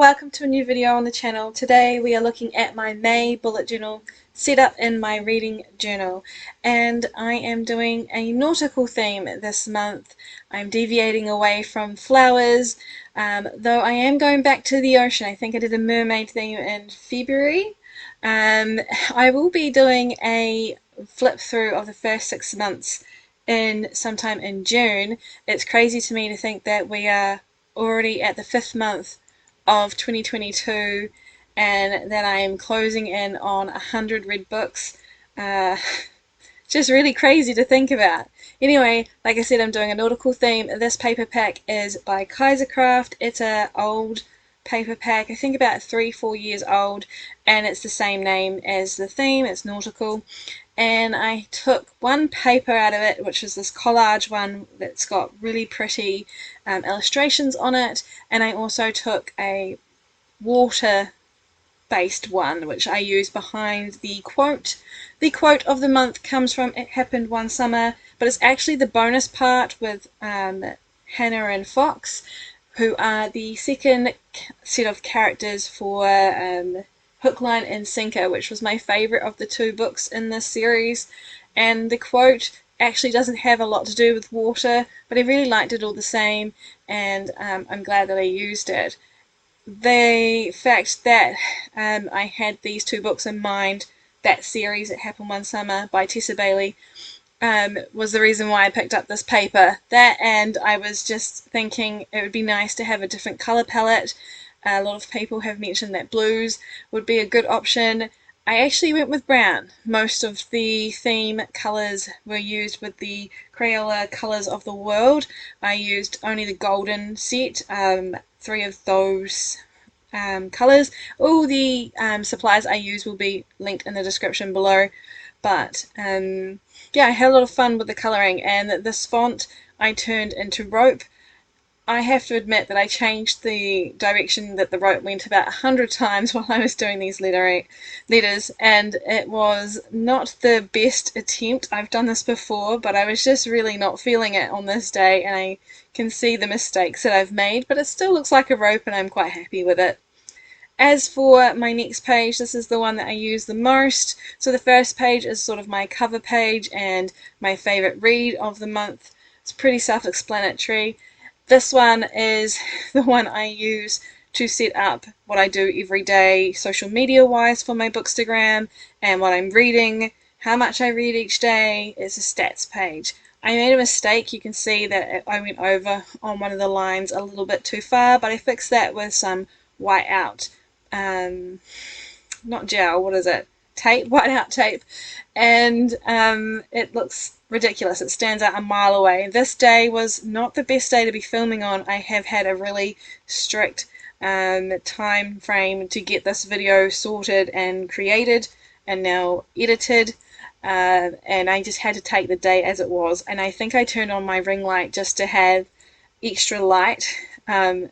welcome to a new video on the channel. Today we are looking at my May bullet journal set up in my reading journal, and I am doing a nautical theme this month. I'm deviating away from flowers, though I am going back to the ocean. I think I did a mermaid theme in February. I will be doing a flip through of the first 6 months sometime in June. It's crazy to me to think that we are already at the 5th month of 2022 and that I am closing in on 100 read books. Just really crazy to think about. Anyway, like I said, I'm doing a nautical theme. This paper pack is by KaiserCraft. It's an old paper pack, I think about 3-4 years old, and it's the same name as the theme. It's nautical. And I took one paper out of it, which is this collage one that's got really pretty illustrations on it, and I also took a water based one which I use behind the quote. The quote of the month comes from It Happened One Summer, but it's actually the bonus part with Hannah and Fox, who are the second set of characters for Hook, Line and Sinker, which was my favourite of the 2 books in this series. And the quote actually doesn't have a lot to do with water, but I really liked it all the same, and I'm glad that I used it. The fact that I had these 2 books in mind, that series, It Happened One Summer by Tessa Bailey, was the reason why I picked up this paper. That, and I was just thinking it would be nice to have a different colour palette. A lot of people have mentioned that blues would be a good option. I actually went with brown. Most of the theme colours were used with the Crayola Colours of the World. I used only the golden set, 3 of those colours. All the supplies I use will be linked in the description below. But yeah, I had a lot of fun with the colouring, and this font I turned into rope. I have to admit that I changed the direction that the rope went about 100 times while I was doing these letters, and it was not the best attempt. I've done this before, but I was just really not feeling it on this day, and I can see the mistakes that I've made, but it still looks like a rope and I'm quite happy with it. As for my next page, this is the one that I use the most. So the first page is sort of my cover page and my favourite read of the month. It's pretty self-explanatory. This one is the one I use to set up what I do every day social media wise for my Bookstagram, and what I'm reading, how much I read each day. It's a stats page. I made a mistake. You can see that I went over on one of the lines a little bit too far, but I fixed that with some white out not gel, what is it? Tape, white out tape, and it looks ridiculous. It stands out a mile away. This day was not the best day to be filming on. I have had a really strict time frame to get this video sorted and created and now edited, and I just had to take the day as it was. And I think I turned on my ring light just to have extra light,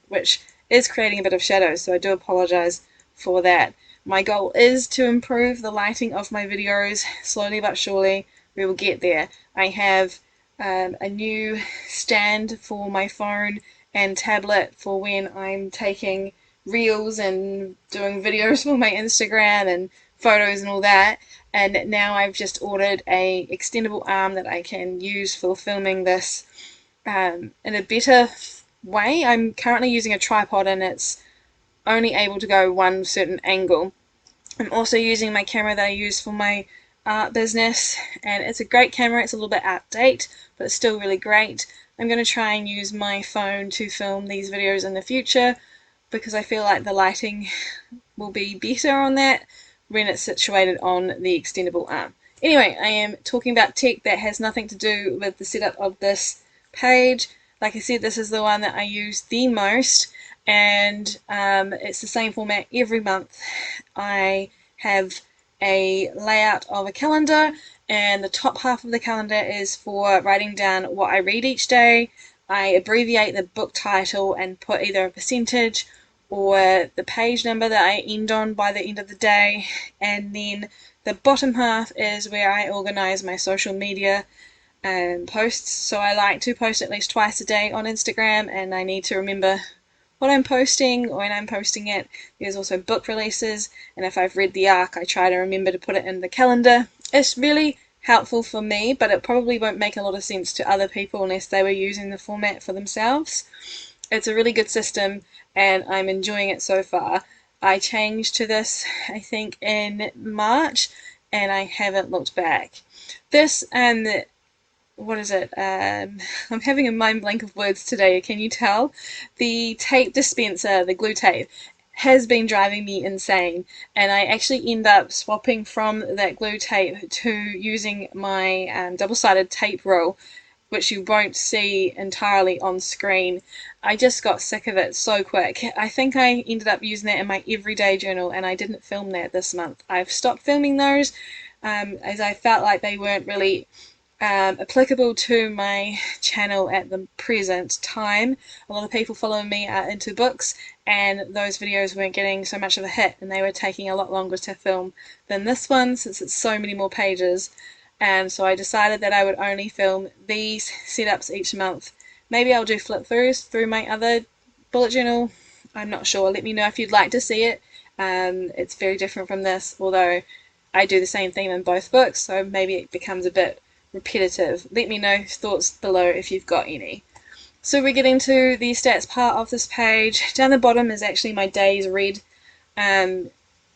which is creating a bit of shadow, so I do apologize for that. My goal is to improve the lighting of my videos slowly but surely. We will get there. I have a new stand for my phone and tablet for when I'm taking reels and doing videos for my Instagram and photos and all that, and now I've just ordered a extendable arm that I can use for filming this in a better way. I'm currently using a tripod and it's only able to go one certain angle. I'm also using my camera that I use for my art business, and it's a great camera. It's a little bit out of date, but it's still really great. I'm going to try and use my phone to film these videos in the future, because I feel like the lighting will be better on that when it's situated on the extendable arm. Anyway, I am talking about tech that has nothing to do with the setup of this page. Like I said, this is the one that I use the most, and it's the same format every month. I have a layout of a calendar, and the top half of the calendar is for writing down what I read each day. I abbreviate the book title and put either a percentage or the page number that I end on by the end of the day, and then the bottom half is where I organize my social media posts. So I like to post at least twice a day on Instagram, and I need to remember what I'm posting or when I'm posting it. There's also book releases, and if I've read the arc, I try to remember to put it in the calendar. It's really helpful for me, but it probably won't make a lot of sense to other people unless they were using the format for themselves. It's a really good system and I'm enjoying it so far. I changed to this, I think, in March, and I haven't looked back. This and what is it? I'm having a mind blank of words today, can you tell? The tape dispenser, the glue tape, has been driving me insane, and I actually end up swapping from that glue tape to using my double-sided tape roll, which you won't see entirely on screen. I just got sick of it so quick. I think I ended up using that in my everyday journal, and I didn't film that this month. I've stopped filming those as I felt like they weren't really applicable to my channel at the present time. A lot of people following me are into books, and those videos weren't getting so much of a hit, and they were taking a lot longer to film than this one since it's so many more pages. And so I decided that I would only film these setups each month. Maybe I'll do flip throughs through my other bullet journal. I'm not sure. Let me know if you'd like to see it. It's very different from this, although I do the same theme in both books, so maybe it becomes a bit repetitive. Let me know thoughts below if you've got any. So we're getting to the stats part of this page. Down the bottom is actually my days read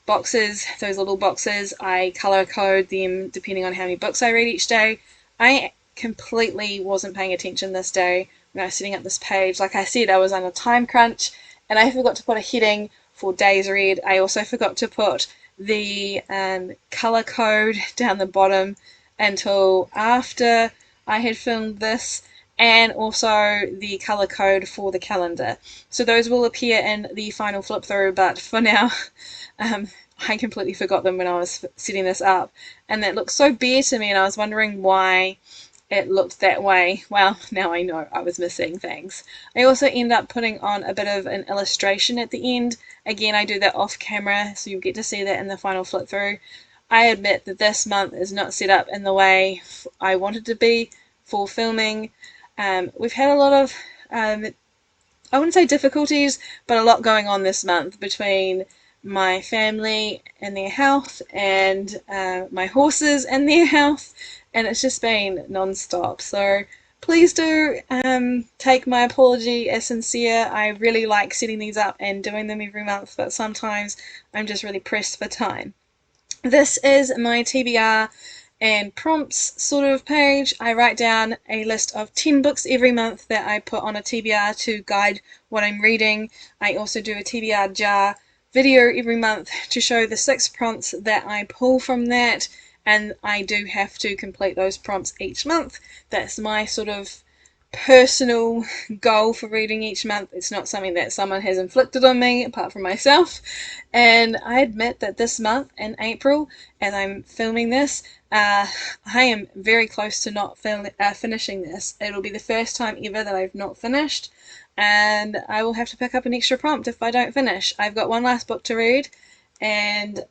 boxes, those little boxes. I color code them depending on how many books I read each day. I completely wasn't paying attention this day when I was setting up this page. Like I said, I was on a time crunch and I forgot to put a heading for days read. I also forgot to put the color code down the bottom until after I had filmed this, and also the color code for the calendar. So those will appear in the final flip through, but for now I completely forgot them when I was setting this up, and that looked so bare to me and I was wondering why it looked that way. Well, now I know I was missing things. I also end up putting on a bit of an illustration at the end. Again, I do that off camera, so you'll get to see that in the final flip through. I admit that this month is not set up in the way I wanted to be for filming. We've had a lot of, I wouldn't say difficulties, but a lot going on this month between my family and their health and my horses and their health, and it's just been non-stop. So please do take my apology as sincere. I really like setting these up and doing them every month, but sometimes I'm just really pressed for time. This is my TBR and prompts sort of page. I write down a list of 10 books every month that I put on a TBR to guide what I'm reading. I also do a TBR jar video every month to show the 6 prompts that I pull from that, and I do have to complete those prompts each month. That's my sort of personal goal for reading each month. It's not something that someone has inflicted on me apart from myself. And I admit that this month in April, as I'm filming this, I am very close to not finishing this. It'll be the first time ever that I've not finished, and I will have to pick up an extra prompt if I don't finish. I've got one last book to read, and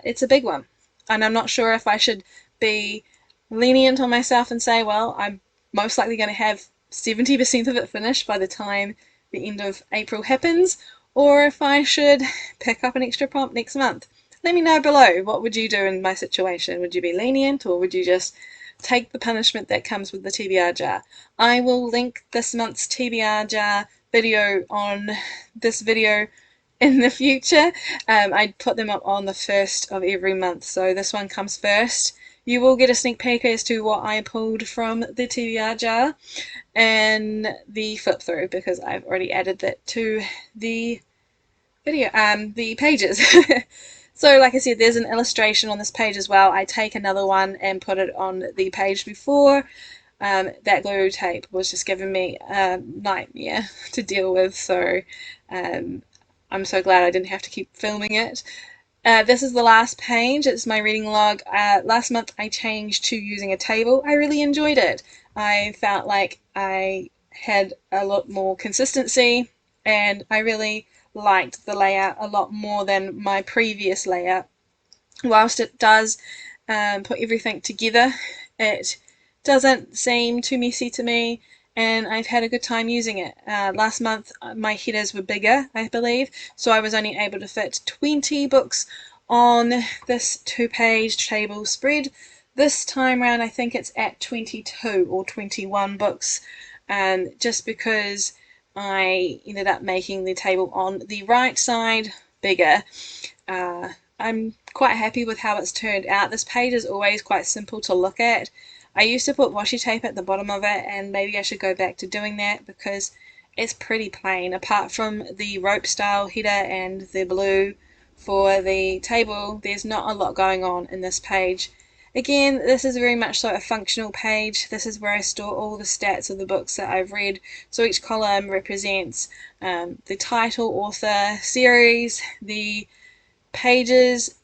it's a big one, and I'm not sure if I should be lenient on myself and say, well, I'm most likely going to have 70% of it finished by the time the end of April happens, or if I should pick up an extra prompt next month. Let me know below. What would you do in my situation? Would you be lenient, or would you just take the punishment that comes with the TBR jar? I will link this month's TBR jar video on this video in the future. I put them up on the 1st of every month, so this one comes first. You will get a sneak peek as to what I pulled from the TBR jar and the flip through, because I've already added that to the video, the pages. So like I said, there's an illustration on this page as well. I take another one and put it on the page before. That glue tape was just giving me a nightmare to deal with, so I'm so glad I didn't have to keep filming it. This is the last page. It's my reading log. Last month I changed to using a table. I really enjoyed it. I felt like I had a lot more consistency, and I really liked the layout a lot more than my previous layout. Whilst it does put everything together, it doesn't seem too messy to me, and I've had a good time using it. Last month my headers were bigger, I believe, so I was only able to fit 20 books on this 2-page table spread. This time around I think it's at 22 or 21 books, just because I ended up making the table on the right side bigger. I'm quite happy with how it's turned out. This page is always quite simple to look at. I used to put washi tape at the bottom of it, and maybe I should go back to doing that because it's pretty plain. Apart from the rope style header and the blue for the table, there's not a lot going on in this page. Again, this is very much so a functional page. This is where I store all the stats of the books that I've read. So each column represents the title, author, series, the pages,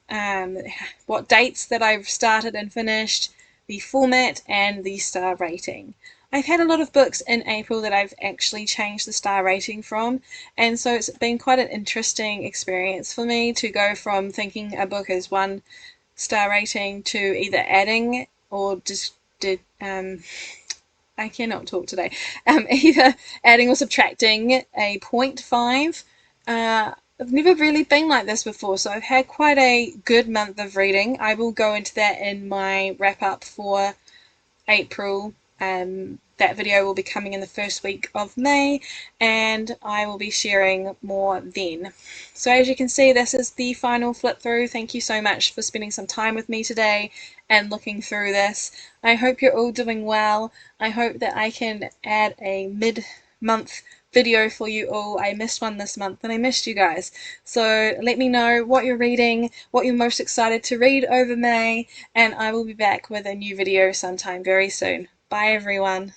what dates that I've started and finished, the format, and the star rating. I've had a lot of books in April that I've actually changed the star rating from, and so it's been quite an interesting experience for me to go from thinking a book is 1-star rating to either adding or just I cannot talk today. Either adding or subtracting a 0.5. I've never really been like this before, so I've had quite a good month of reading. I will go into that in my wrap up for April. That video will be coming in the first week of May, and I will be sharing more then. So as you can see, this is the final flip through. Thank you so much for spending some time with me today and looking through this. I hope you're all doing well. I hope that I can add a mid-month video for you all. I missed one this month and I missed you guys. So let me know what you're reading, what you're most excited to read over May, and I will be back with a new video sometime very soon. Bye everyone.